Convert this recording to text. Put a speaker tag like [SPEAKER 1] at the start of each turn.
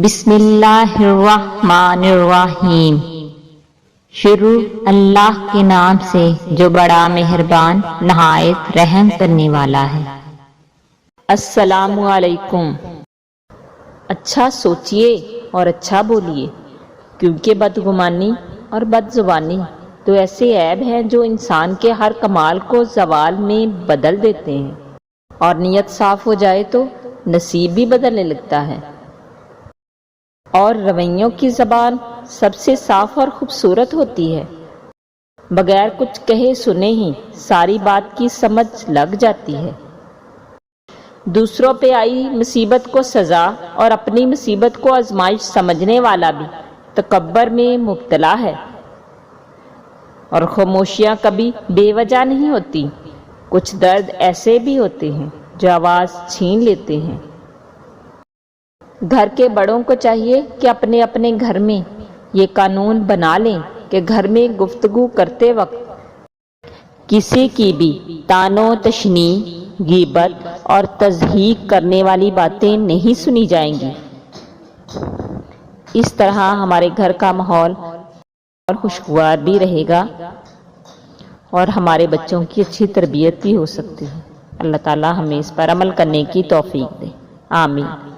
[SPEAKER 1] بسم اللہ الرحمن الرحیم۔ شروع اللہ کے نام سے جو بڑا مہربان نہایت رحم کرنے والا ہے۔ السلام علیکم۔ اچھا سوچئے اور اچھا بولیے، کیونکہ بدگمانی اور بد زبانی تو ایسے عیب ہیں جو انسان کے ہر کمال کو زوال میں بدل دیتے ہیں، اور نیت صاف ہو جائے تو نصیب بھی بدلنے لگتا ہے۔ اور رویوں کی زبان سب سے صاف اور خوبصورت ہوتی ہے، بغیر کچھ کہے سنے ہی ساری بات کی سمجھ لگ جاتی ہے۔ دوسروں پہ آئی مصیبت کو سزا اور اپنی مصیبت کو آزمائش سمجھنے والا بھی تکبر میں مبتلا ہے۔ اور خاموشیاں کبھی بے وجہ نہیں ہوتی، کچھ درد ایسے بھی ہوتے ہیں جو آواز چھین لیتے ہیں۔ گھر کے بڑوں کو چاہیے کہ اپنے اپنے گھر میں یہ قانون بنا لیں کہ گھر میں گفتگو کرتے وقت کسی کی بھی طعن و تشنیع، غیبت اور تضحیک کرنے والی باتیں نہیں سنی جائیں گی۔ اس طرح ہمارے گھر کا ماحول اور خوشگوار بھی رہے گا اور ہمارے بچوں کی اچھی تربیت بھی ہو سکتی ہے۔ اللہ تعالی ہمیں اس پر عمل کرنے کی توفیق دے، آمین۔